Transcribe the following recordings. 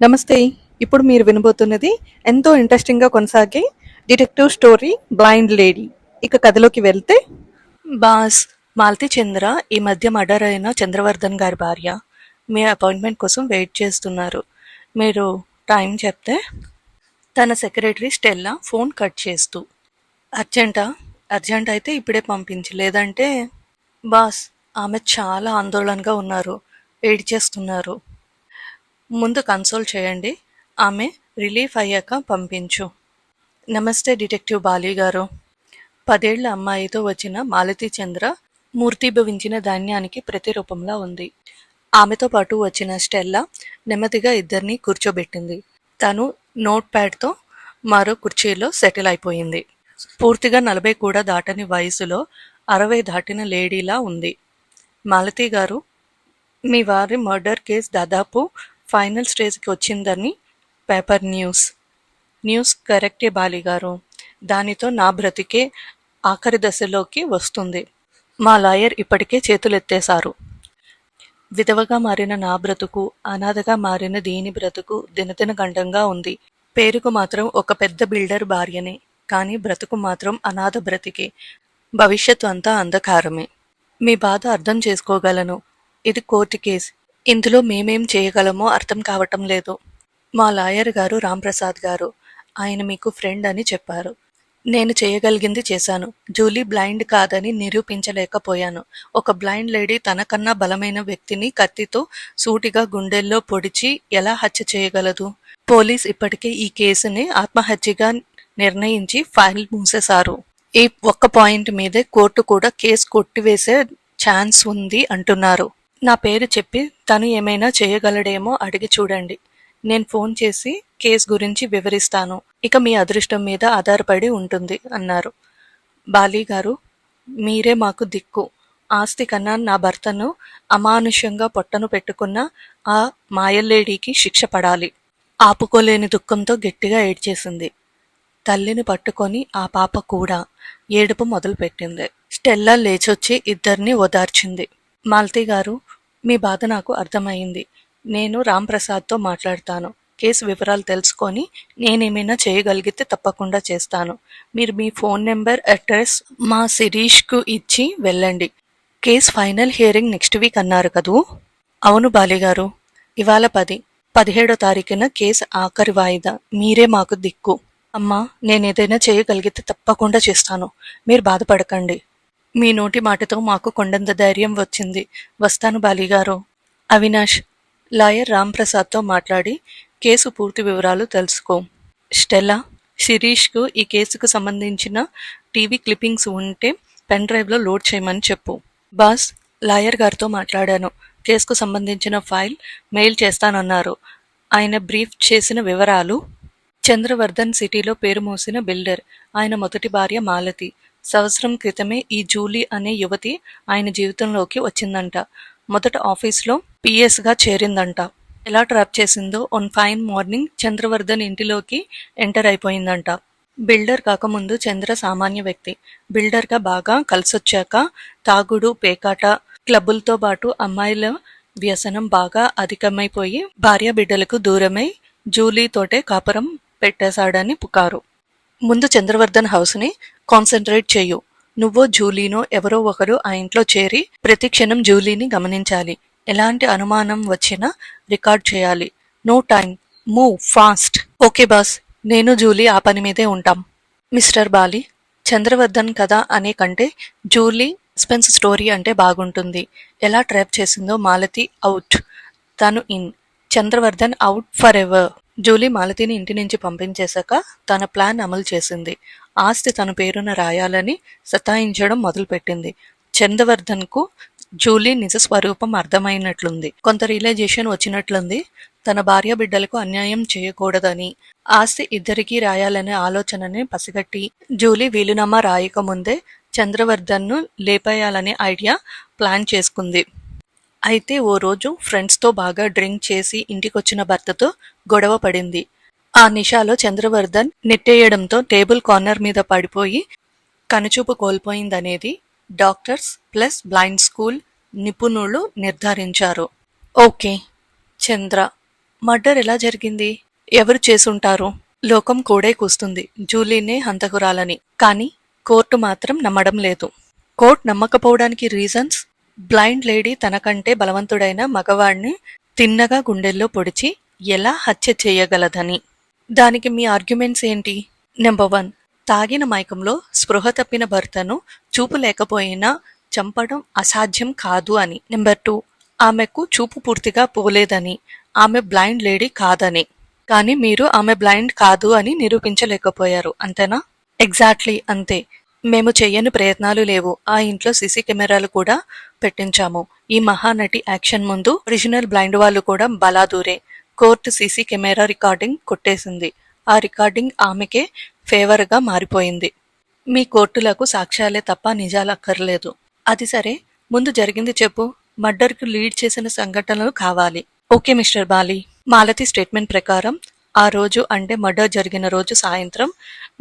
నమస్తే. ఇప్పుడు మీరు వినబోతున్నది ఎంతో ఇంట్రెస్టింగ్‌గా కొనసాగే డిటెక్టివ్ స్టోరీ 'బ్లైండ్ లేడీ'. ఇక కథలోకి వెళ్తే, బాస్, మాలతి చంద్ర ఈ మధ్య మర్డర్ అయిన చంద్రవర్ధన్ గారి భార్య. మీ అపాయింట్మెంట్ కోసం వెయిట్ చేస్తున్నారు. మీరు టైం చెప్తే. తన సెక్రటరీ స్టెల్లా ఫోన్ కట్ చేస్తూ. అర్జెంటా? అర్జెంట్ అయితే ఇప్పుడే పంపించు, లేదంటే. బాస్, ఆమె చాలా ఆందోళనగా ఉన్నారు, ఏడ్చేస్తున్నారు. ముందు కన్సోల్ చేయండి, ఆమె రిలీఫ్ అయ్యాక పంపించు. నమస్తే డిటెక్టివ్ బాలి గారు. 10 ఏళ్ల అమ్మాయితో వచ్చిన మాలతి చంద్ర మూర్తీభవించిన ధాన్యానికి ప్రతిరూపంలా ఉంది. ఆమెతో పాటు వచ్చిన స్టెల్లా నెమ్మదిగా ఇద్దరినీ కూర్చోబెట్టింది. తను నోట్ ప్యాడ్తో మరో కుర్చీలో సెటిల్ అయిపోయింది. పూర్తిగా 40 కూడా దాటని వయసులో 60 దాటిన లేడీలా ఉంది. మాలతి గారు, మీ వారి మర్డర్ కేసు దాదాపు ఫైనల్ స్టేజ్కి వచ్చిందని పేపర్ న్యూస్ కరెక్టే బాలిగారు. దానితో నా బ్రతికే ఆఖరి దశలోకి వస్తుంది. మా లాయర్ ఇప్పటికే చేతులెత్తేశారు. విధవగా మారిన నా బ్రతుకు, అనాథగా మారిన దీని బ్రతుకు దినదిన గండంగా ఉంది. పేరుకు మాత్రం ఒక పెద్ద బిల్డర్ భార్యనే, కానీ బ్రతుకు మాత్రం అనాథ బ్రతికే. భవిష్యత్తు అంతా అంధకారమే. మీ బాధ అర్థం చేసుకోగలను. ఇది కోర్టు కేసు. ఇందులో మేమేం చేయగలమో అర్థం కావటం లేదు. మా లాయర్ గారు రాంప్రసాద్ గారు, ఆయన మీకు ఫ్రెండ్ అని చెప్పారు. నేను చేయగలిగింది చేశాను. జూలీ బ్లైండ్ కాదని నిరూపించలేకపోయాను. ఒక బ్లైండ్ లేడీ తనకన్నా బలమైన వ్యక్తిని కత్తితో సూటిగా గుండెల్లో పొడిచి ఎలా హత్య చేయగలదు? పోలీస్ ఇప్పటికే ఈ కేసుని ఆత్మహత్యగా నిర్ణయించి ఫైల్ మూసేశారు. ఈ ఒక్క పాయింట్ మీదే కోర్టు కూడా కేసు కొట్టివేసే ఛాన్స్ ఉంది అంటున్నారు. నా పేరు చెప్పి తను ఏమైనా చేయగలడేమో అడిగి చూడండి. నేను ఫోన్ చేసి కేసు గురించి వివరిస్తాను. ఇక మీ అదృష్టం మీద ఆధారపడి ఉంటుంది అన్నారు. బాలి గారు, మీరే మాకు దిక్కు. ఆస్తి కన్నా నా భర్తను అమానుష్యంగా పొట్టను పెట్టుకున్న ఆ మాయలేడీకి శిక్ష పడాలి. ఆపుకోలేని దుఃఖంతో గట్టిగా ఏడ్చేసింది. తల్లిని పట్టుకొని ఆ పాప కూడా ఏడుపు మొదలుపెట్టింది. స్టెల్లా లేచొచ్చి ఇద్దరిని ఓదార్చింది. మాలతి గారు, మీ బాధ నాకు అర్థమైంది. నేను రాంప్రసాద్తో మాట్లాడతాను. కేసు వివరాలు తెలుసుకొని నేనేమైనా చేయగలిగితే తప్పకుండా చేస్తాను. మీరు మీ ఫోన్ నెంబర్, అడ్రస్ మా శిరీష్కు ఇచ్చి వెళ్ళండి. Case final hearing next week అన్నారు కదూ? అవును బాలిగారు. ఇవాళ 10, 17వ తారీఖున కేసు ఆఖరి వాయిదా. మీరే మాకు దిక్కు. అమ్మా, నేనేదైనా చేయగలిగితే తప్పకుండా చేస్తాను. మీరు బాధపడకండి. మీ నోటి మాటతో మాకు కొండంత ధైర్యం వచ్చింది. వస్తాను బాలిగారు. అవినాష్, లాయర్ రాంప్రసాద్తో మాట్లాడి కేసు పూర్తి వివరాలు తెలుసుకో. స్టెల్లా, శిరీష్కు ఈ కేసుకు సంబంధించిన టీవీ క్లిప్పింగ్స్ ఉంటే పెన్ డ్రైవ్లో లోడ్ చేయమని చెప్పు. బాస్, లాయర్ గారితో మాట్లాడాను. కేసుకు సంబంధించిన ఫైల్ మెయిల్ చేస్తానన్నారు. ఆయన బ్రీఫ్ చేసిన వివరాలు: చంద్రవర్ధన్ సిటీలో పేరు మోసిన బిల్డర్. ఆయన మొదటి భార్య మాలతి. సంవత్సరం క్రితమే ఈ జూలీ అనే యువతి ఆయన జీవితంలోకి వచ్చిందంట. మొదట ఆఫీస్లో పిఎస్గా చేరిందంట. ఎలా ట్రాప్ చేసిందో వన్ ఫైన్ మార్నింగ్ చంద్రవర్ధన్ ఇంటిలోకి ఎంటర్ అయిపోయిందంట. బిల్డర్ కాకముందు చంద్ర సామాన్య వ్యక్తి. బిల్డర్గా బాగా కలిసొచ్చాక తాగుడు, పేకాట, క్లబ్బులతో పాటు అమ్మాయిల వ్యసనం బాగా అధికమైపోయి భార్య బిడ్డలకు దూరమై జూలీతోటే కాపురం పెట్టేశాడని పుకారు. ముందు చంద్రవర్ధన్ హౌస్ని కాన్సన్ట్రేట్ చెయ్యు. నువ్వో జూలీనో ఎవరో ఒకరు ఆ ఇంట్లో చేరి ప్రతి క్షణం జూలీని గమనించాలి. ఎలాంటి అనుమానం వచ్చినా రికార్డ్ చేయాలి. No time, move fast. Okay boss, నేను జూలీ ఆ పని మీదే ఉంటాం. మిస్టర్ బాలి, చంద్రవర్ధన్ కథ అనే కంటే జూలీ సస్పెన్స్ స్టోరీ అంటే బాగుంటుంది. ఎలా ట్రాప్ చేసిందో మాలతి అవుట్, తను in. Chandravardhan out forever. Julie మాలతిని ఇంటి నుంచి పంపించేశాక తన ప్లాన్ అమలు చేసింది. ఆస్తి తన పేరున రాయాలని సతాయించడం మొదలుపెట్టింది. చంద్రవర్ధన్కు జూలీ నిజ స్వరూపం అర్థమైనట్లుంది. కొంత రియలైజేషన్ వచ్చినట్లుంది. తన భార్య బిడ్డలకు అన్యాయం చేయకూడదని, ఆస్తి ఇద్దరికీ రాయాలనే ఆలోచనని పసిగట్టి జూలీ వీలునామా రాయకముందే చంద్రవర్ధన్ను లేపేయాలనే ఐడియా ప్లాన్ చేసుకుంది. అయితే ఓ రోజు ఫ్రెండ్స్తో బాగా డ్రింక్ చేసి ఇంటికొచ్చిన భర్తతో గొడవ పడింది. ఆ నిషాలో చంద్రవర్ధన్ నెట్టేయడంతో టేబుల్ కార్నర్ మీద పడిపోయి కనుచూపు కోల్పోయిందనేది డాక్టర్స్ ప్లస్ బ్లైండ్ స్కూల్ నిపుణులు నిర్ధారించారు. ఓకే, చంద్ర మర్డర్ ఎలా జరిగింది? ఎవరు చేసుంటారు? లోకం కోడే కూస్తుంది జూలీనే హంతకురాలని. కానీ కోర్టు మాత్రం నమ్మడం లేదు. కోర్టు నమ్మకపోవడానికి రీజన్స్: బ్లైండ్ లేడీ తనకంటే బలవంతుడైన మగవాణ్ణి తిన్నగా గుండెల్లో పొడిచి ఎలా హత్య చేయగలదని. దానికి మీ ఆర్గ్యుమెంట్స్ ఏంటి? నెంబర్ 1, తాగిన మైకంలో స్పృహ తప్పిన భర్తను చూపు లేకపోయినా చంపడం అసాధ్యం కాదు అని. నెంబర్ 2, ఆమెకు చూపు పూర్తిగా పోలేదని, ఆమె బ్లైండ్ లేడీ కాదని. కానీ మీరు ఆమె బ్లైండ్ కాదు అని నిరూపించలేకపోయారు, అంతేనా? ఎగ్జాక్ట్లీ అంతే. మేము చెయ్యని ప్రయత్నాలు లేవు. ఆ ఇంట్లో సీసీ కెమెరాలు కూడా పెట్టించాము. ఈ మహానటి యాక్షన్ ముందు ఒరిజినల్ బ్లైండ్ వాళ్ళు కూడా బలాదూరే. కోర్టు సీసీ కెమెరా రికార్డింగ్ కొట్టేసింది. ఆ రికార్డింగ్ ఆమెకే ఫేవర్గా మారిపోయింది. మీ కోర్టులకు సాక్ష్యాలే తప్ప నిజాలు అక్కర్లేదు. అది సరే, ముందు జరిగింది చెప్పు. మర్డర్కు లీడ్ చేసిన సంఘటనలు కావాలి. Okay mister Bali. Malathi statement ప్రకారం ఆ రోజు, అంటే మర్డర్ జరిగిన రోజు సాయంత్రం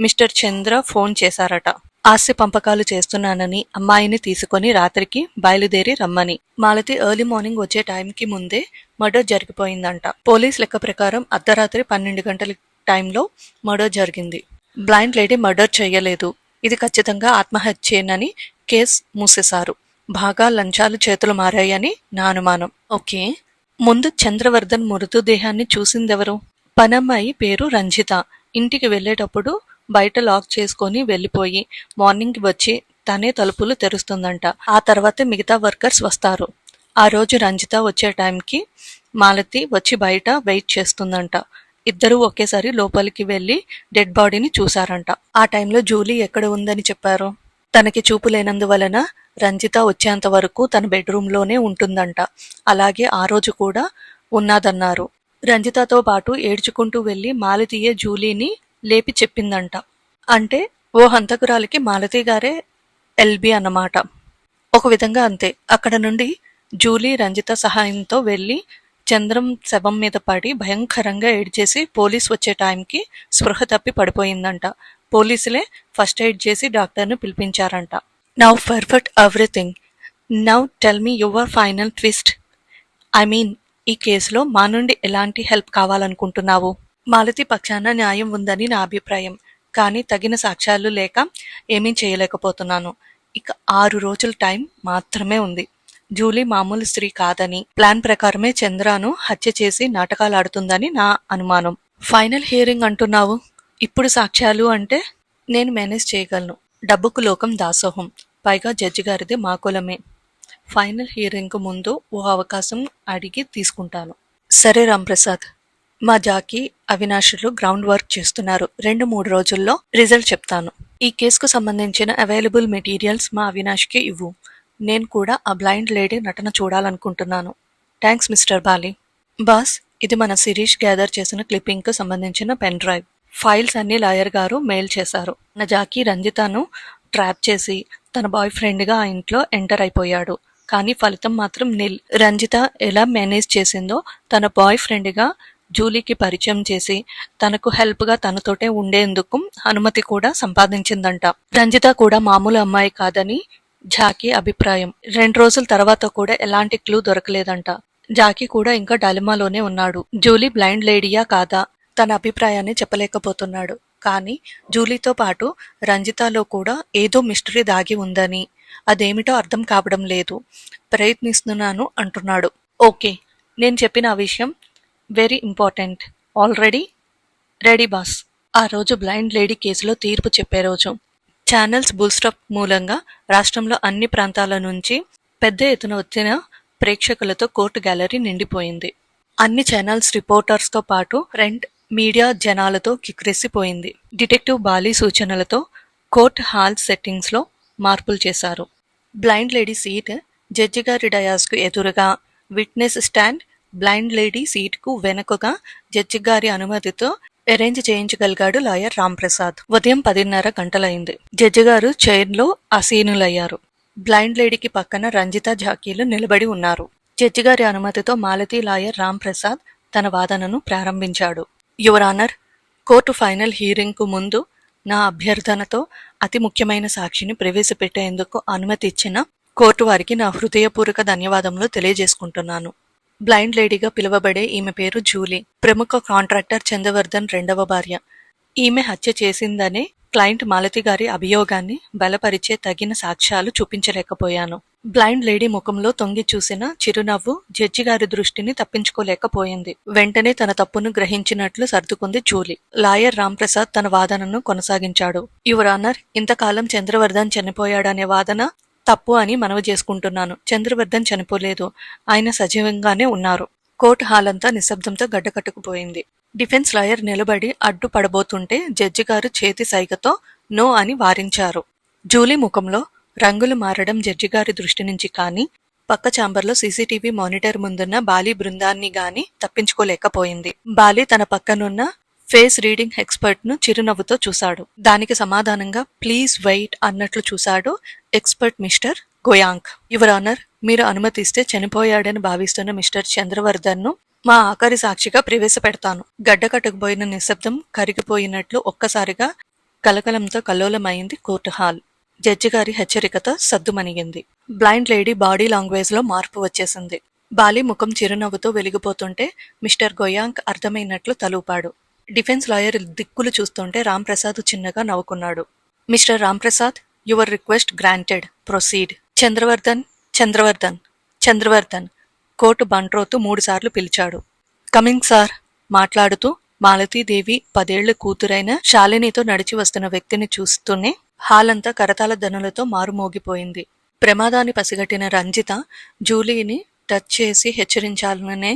మిస్టర్ చంద్ర ఫోన్ చేశారట. ఆస్తి పంపకాలు చేస్తున్నానని, అమ్మాయిని తీసుకొని రాత్రికి బయలుదేరి రమ్మని. మాలతి ఎర్లీ మార్నింగ్ వచ్చే టైంకి ముందే మర్డర్ జరిగిపోయిందంట. పోలీస్ లెక్క ప్రకారం అర్ధరాత్రి 12 గంటల టైంలో మర్డర్ జరిగింది. బ్లైండ్ లేడీ మర్డర్ చేయలేదు. ఇది ఖచ్చితంగా ఆత్మహత్యేనని కేసు మూసేశారు. బాగా లంచాలు చేతులు మారాయని నా అనుమానం. ఓకే, ముందు చంద్రవర్ధన్ మృతదేహాన్ని చూసిందెవరు? పనమ్మాయి పేరు రంజిత. ఇంటికి వెళ్ళేటప్పుడు బయట లాక్ చేసుకొని వెళ్ళిపోయి మార్నింగ్ వచ్చి తనే తలుపులు తెరుస్తుందంట. ఆ తర్వాతే మిగతా వర్కర్స్ వస్తారు. ఆ రోజు రంజిత వచ్చే టైంకి మాలతి వచ్చి బయట వెయిట్ చేస్తుందంట. ఇద్దరూ ఒకేసారి లోపలికి వెళ్లి డెడ్ బాడీని చూశారంట. ఆ టైంలో జూలీ ఎక్కడ ఉందని చెప్పారు? తనకి చూపు లేనందువలన రంజిత వచ్చేంత వరకు తన బెడ్రూమ్లోనే ఉంటుందంట. అలాగే ఆ రోజు కూడా ఉన్నదన్నారు. రంజితతో పాటు ఏడ్చుకుంటూ వెళ్లి మాలతియే జూలీని లేపి చెప్పిందంట. అంటే ఓ హంతకురాలికి మాలతి గారే ఎల్బి అన్నమాట. ఒక విధంగా అంతే. అక్కడ నుండి జూలీ రంజిత సహాయంతో వెళ్లి చంద్రం శవం మీద పడి భయంకరంగా ఏడ్చేసి పోలీస్ వచ్చే టైంకి స్పృహ తప్పి పడిపోయిందంట. పోలీసులే ఫస్ట్ ఎయిడ్ చేసి డాక్టర్ను పిలిపించారంట. Now perfect everything. Now tell me your final twist. I mean, ఈ కేసులో మా నుండి ఎలాంటి హెల్ప్ కావాలనుకుంటున్నావు? మాలతి పక్షాన న్యాయం ఉందని నా అభిప్రాయం. కానీ తగిన సాక్ష్యాలు లేక ఏమీ చేయలేకపోతున్నాను. ఇక 6 రోజుల టైం మాత్రమే ఉంది. జూలీ మామూలు స్త్రీ కాదని, ప్లాన్ ప్రకారమే చంద్రను హత్య చేసి నాటకాలాడుతుందని నా అనుమానం. ఫైనల్ హియరింగ్ అంటున్నావు. ఇప్పుడు సాక్ష్యాలు అంటే నేను మేనేజ్ చేయగలను. డబ్బుకు లోకం దాసోహం. పైగా జడ్జి గారిది మా కులమే. ఫైనల్ హియరింగ్కు ముందు ఓ అవకాశం అడిగి తీసుకుంటాను. సరే రాంప్రసాద్. మా జాకీ, అవినాష్లు గ్రౌండ్ వర్క్ చేస్తున్నారు. 2-3 రోజుల్లో రిజల్ట్ చెప్తాను. ఈ కేసుకు సంబంధించిన అవైలబుల్ మెటీరియల్స్ మా అవినాష్కి ఇవ్వు. నేను కూడా ఆ బ్లైండ్ లేడీ నటన చూడాలనుకుంటున్నాను. Thanks mister Bali. బాస్, ఇది మన శిరీష్ గ్యాదర్ చేసిన క్లిప్పింగ్కు సంబంధించిన పెన్ డ్రైవ్. ఫైల్స్ అన్ని లాయర్ గారు మెయిల్ చేశారు. నా జాకీ రంజితను ట్రాప్ చేసి తన బాయ్ ఫ్రెండ్గా ఆ ఇంట్లో ఎంటర్ అయిపోయాడు. కానీ ఫలితం మాత్రం నిల్. రంజిత ఎలా మేనేజ్ చేసిందో తన బాయ్ ఫ్రెండ్గా జూలీకి పరిచయం చేసి తనకు హెల్ప్గా తనతోటే ఉండేందుకు అనుమతి కూడా సంపాదించిందంట. రంజిత కూడా మామూలు అమ్మాయి కాదని జాకీ అభిప్రాయం. 2 రోజుల తర్వాత కూడా ఎలాంటి క్లూ దొరకలేదంట. జాకీ కూడా ఇంకా డైలమాలోనే ఉన్నాడు. జూలీ బ్లైండ్ లేడీయా కాదా? తన అభిప్రాయాన్ని చెప్పలేకపోతున్నాడు. కానీ జూలీతో పాటు రంజితలో కూడా ఏదో మిస్టరీ దాగి ఉందని, అదేమిటో అర్థం కావడం లేదు. ప్రయత్నిస్తున్నాను అంటున్నాడు. ఓకే, నేను చెప్పిన ఆ విషయం very important. Already ready boss. ఆ రోజు బ్లైండ్ లేడీ కేసులో తీర్పు చెప్పే రోజు. ఛానల్స్ బూస్టప్ మూలంగా రాష్ట్రంలో అన్ని ప్రాంతాల నుంచి పెద్ద ఎత్తున వచ్చిన ప్రేక్షకులతో కోర్టు గ్యాలరీ నిండిపోయింది. అన్ని ఛానల్స్ రిపోర్టర్స్తో పాటు ప్రింట్ మీడియా జనాలతో కిక్కిరిసిపోయింది. డిటెక్టివ్ బాలి సూచనలతో కోర్ట్ హాల్ సెట్టింగ్స్లో మార్పులు చేశారు. బ్లైండ్ లేడీ సీట్ జడ్జి గారి డయాస్కు ఎదురుగా, విట్నెస్ స్టాండ్ బ్లైండ్ లేడీ సీట్కు వెనుకగా జడ్జి గారి అనుమతితో అరేంజ్ చేయించగలిగాడు లాయర్ రాంప్రసాద్. ఉదయం 10:30 గంటలైంది. జడ్జి గారు చైర్లో ఆసీనులయ్యారు. బ్లైండ్ లేడీకి పక్కన రంజిత, జాకీలు నిలబడి ఉన్నారు. జడ్జి గారి అనుమతితో మాలతి లాయర్ రాంప్రసాద్ తన వాదనను ప్రారంభించాడు. యువర్ ఆనర్, కోర్టు ఫైనల్ హియరింగ్కు ముందు నా అభ్యర్థనతో అతి ముఖ్యమైన సాక్షిని ప్రవేశపెట్టేందుకు అనుమతి ఇచ్చిన కోర్టు వారికి నా హృదయపూర్వక ధన్యవాదములు తెలియజేసుకుంటున్నాను. బ్లైండ్ లేడీగా పిలువబడే ఈమె పేరు జూలీ. ప్రముఖ కాంట్రాక్టర్ చంద్రవర్ధన్ రెండవ భార్య. ఈమె హత్య చేసిందనే క్లయింట్ మాలతి గారి అభియోగాన్ని బలపరిచే తగిన సాక్ష్యాలు చూపించలేకపోయాను. బ్లైండ్ లేడీ ముఖంలో తొంగి చూసిన చిరునవ్వు జడ్జి గారి దృష్టిని తప్పించుకోలేకపోయింది. వెంటనే తన తప్పును గ్రహించినట్లు సర్దుకుంది జూలీ. లాయర్ రాంప్రసాద్ తన వాదనను కొనసాగించాడు. యువర్ ఆనర్, ఇంతకాలం చంద్రవర్ధన్ చనిపోయాడనే వాదన తప్పు అని మనవి చేసుకుంటున్నాను. చంద్రవర్ధన్ చనిపోలేదు. ఆయన సజీవంగానే ఉన్నారు. కోర్టు హాల్ అంతా నిశ్శబ్దంతో గడ్డకట్టుకుపోయింది. డిఫెన్స్ లాయర్ నిలబడి అడ్డు పడబోతుంటే జడ్జి గారు చేతి సైగతో నో అని వారించారు. జూలీ ముఖంలో రంగులు మారడం జడ్జి గారి దృష్టి నుంచి కానీ, పక్క ఛాంబర్లో సీసీటీవీ మానిటర్ ముందున్న బాలీ బృందాన్ని గాని తప్పించుకోలేకపోయింది. బాలీ తన పక్కనున్న ఫేస్ రీడింగ్ ఎక్స్పర్ట్ ను చిరునవ్వుతో చూశాడు. దానికి సమాధానంగా ప్లీజ్ వెయిట్ అన్నట్లు చూశాడు ఎక్స్పర్ట్ మిస్టర్ గోయాంక్. యువర్ ఆనర్, మీరు అనుమతిస్తే చనిపోయాడని భావిస్తున్న మిస్టర్ చంద్రవర్ధన్ ను మా ఆఖరి సాక్షిగా ప్రవేశపెడతాను. గడ్డ కట్టుకుపోయిన నిశ్శబ్దం కరిగిపోయినట్లు ఒక్కసారిగా కలకలంతో కల్లోలమైంది కోర్టు హాల్. జడ్జి గారి హెచ్చరికతో సద్దుమణిగింది. బ్లైండ్ లేడీ బాడీ లాంగ్వేజ్ లో మార్పు వచ్చేసింది. బాలీ ముఖం చిరునవ్వుతో వెలిగిపోతుంటే మిస్టర్ గోయాంక్ అర్థమైనట్లు తలూపాడు. డిఫెన్స్ లాయర్ దిక్కులు చూస్తుంటే రాంప్రసాద్ చిన్నగా నవ్వుకున్నాడు. Mister Ramprasad, your request granted. Proceed. Chandravardhan, Chandravardhan, Chandravardhan court బంట్రోతు 3 సార్లు పిలిచాడు. Coming sir. మాట్లాడుతూ మాలతీదేవి 10 ఏళ్ల కూతురైన శాలినితో నడిచి వస్తున్న వ్యక్తిని చూస్తూనే హాల్ అంతా కరతాళ ధనులతో మారుమోగిపోయింది. ప్రమాదాన్ని పసిగట్టిన రంజిత జూలీని టచ్ చేసి హెచ్చరించాలనే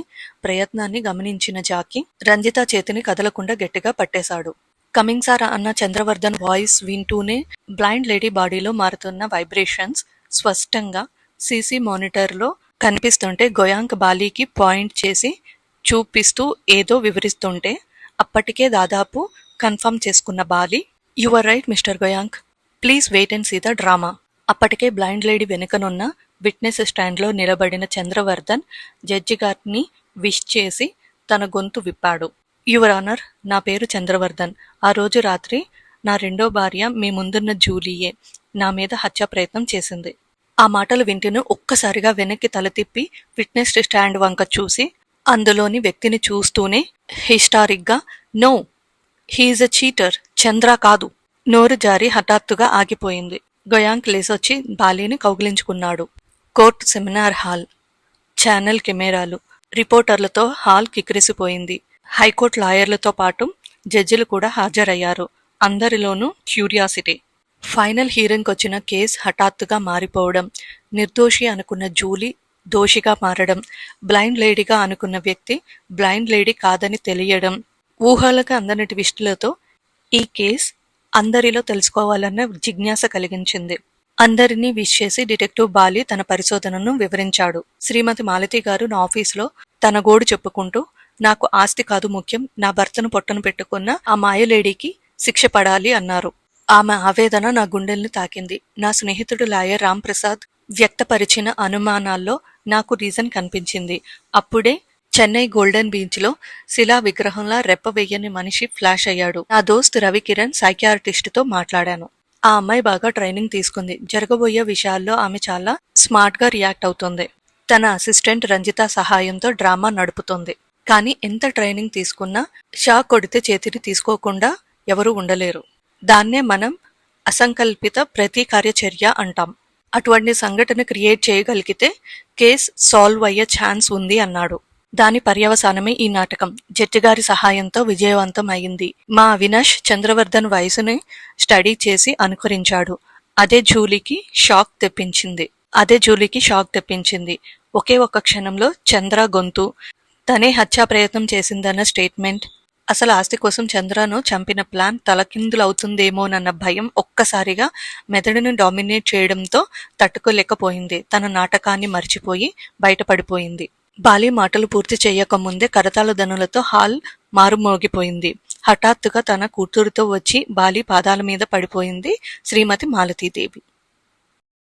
ప్రయత్నాన్ని గమనించిన జాకీ రంజిత చేతిని కదలకుండా గట్టిగా పట్టేశాడు. కమింగ్ సార్ అన్న చంద్రవర్ధన్ వాయిస్ వింటూనే బ్లైండ్ లేడీ బాడీలో మారుతున్న వైబ్రేషన్స్ స్పష్టంగా సీసీ మానిటర్లో కనిపిస్తుంటే గోయాంక్ బాలీకి పాయింట్ చేసి చూపిస్తూ ఏదో వివరిస్తుంటే అప్పటికే దాదాపు కన్ఫర్మ్ చేసుకున్న Bali, your right mister Goyank, please wait and see the drama. అప్పటికే బ్లైండ్ లేడీ వెనుకనున్న విట్నెస్ స్టాండ్లో నిలబడిన చంద్రవర్ధన్ జడ్జి గారిని విష్ చేసి తన గొంతు విప్పాడు. యువర్ ఆనర్, నా పేరు చంద్రవర్ధన్. ఆ రోజు రాత్రి నా రెండో భార్య మీ ముందున్న జూలీయే నా మీద హత్యా ప్రయత్నం చేసింది. ఆ మాటలు వింటూనే ఒక్కసారిగా వెనక్కి తల తిప్పి విట్నెస్ స్టాండ్ వంక చూసి అందులోని వ్యక్తిని చూస్తూనే హిస్టారిక్గా నో, హీఈస్ ఎ చీటర్, చంద్ర కాదు. నోరు జారి హఠాత్తుగా ఆగిపోయింది. గోయాంక్ లేసొచ్చి బాలీని కౌగిలించుకున్నాడు. కోర్టు సెమినార్ హాల్, ఛానల్ కెమెరాలు, రిపోర్టర్లతో హాల్ కిక్కిరిసిపోయింది. హైకోర్టు లాయర్లతో పాటు జడ్జిలు కూడా హాజరయ్యారు. అందరిలోనూ క్యూరియాసిటీ. ఫైనల్ హీరింగ్కి వచ్చిన కేసు హఠాత్తుగా మారిపోవడం, నిర్దోషి అనుకున్న జూలీ దోషిగా మారడం, బ్లైండ్ లేడీగా అనుకున్న వ్యక్తి బ్లైండ్ లేడీ కాదని తెలియడం, ఊహలకు అందని ట్విస్టులతో ఈ కేసు అందరిలో తెలుసుకోవాలన్న జిజ్ఞాస కలిగించింది. అందరినీ విష్ చేసి డిటెక్టివ్ బాలీ తన పరిశోధనను వివరించాడు. శ్రీమతి మాలతి గారు నా ఆఫీసులో తన గోడు చెప్పుకుంటూ, నాకు ఆస్తి కాదు ముఖ్యం, నా భర్తను పొట్టను పెట్టుకున్న ఆ మాయలేడీకి శిక్ష పడాలి అన్నారు. ఆమె ఆవేదన నా గుండెల్ని తాకింది. నా స్నేహితుడు లాయర్ రాంప్రసాద్ వ్యక్తపరిచిన అనుమానాల్లో నాకు రీజన్ కనిపించింది. అప్పుడే చెన్నై గోల్డెన్ బీచ్లో శిలా విగ్రహంలా రెప్పవెయ్యని మనిషి ఫ్లాష్ అయ్యాడు. నా దోస్త్ రవికిరణ్ సైకియాట్రిస్ట్తో మాట్లాడాను. ఆ అమ్మాయి బాగా ట్రైనింగ్ తీసుకుంది. జరగబోయే విషయాల్లో ఆమె చాలా స్మార్ట్గా రియాక్ట్ అవుతుంది. తన అసిస్టెంట్ రంజిత సహాయంతో డ్రామా నడుపుతుంది. కానీ ఎంత ట్రైనింగ్ తీసుకున్నా షాక్ కొడితే చేతిని తీసుకోకుండా ఎవరూ ఉండలేరు. దాన్నే మనం అసంకల్పిత ప్రతీకార్యచర్య అంటాం. అటువంటి సంఘటన క్రియేట్ చేయగలిగితే కేస్ సాల్వ్ అయ్యే ఛాన్స్ ఉంది అన్నాడు. దాని పర్యవసానమే ఈ నాటకం జడ్జి గారి సహాయంతో విజయవంతం అయింది. మా అవినాష్ చంద్రవర్ధన్ వయసుని స్టడీ చేసి అనుకరించాడు. అదే జూలీకి షాక్ తెప్పించింది. ఒకే ఒక్క క్షణంలో చంద్ర గొంతు, తనే హత్యా ప్రయత్నం చేసిందన్న స్టేట్మెంట్, అసలు ఆస్తి కోసం చంద్రను చంపిన ప్లాన్ తలకిందులవుతుందేమోనన్న భయం ఒక్కసారిగా మెదడును డామినేట్ చేయడంతో తట్టుకోలేకపోయింది. తన నాటకాన్ని మర్చిపోయి బయటపడిపోయింది. బాలీ మాటలు పూర్తి చేయకముందే కరతాళ ధనులతో హాల్ మారుమోగిపోయింది. హఠాత్తుగా తన కూతురుతో వచ్చి బాలీ పాదాల మీద పడిపోయింది శ్రీమతి మాలతీదేవి.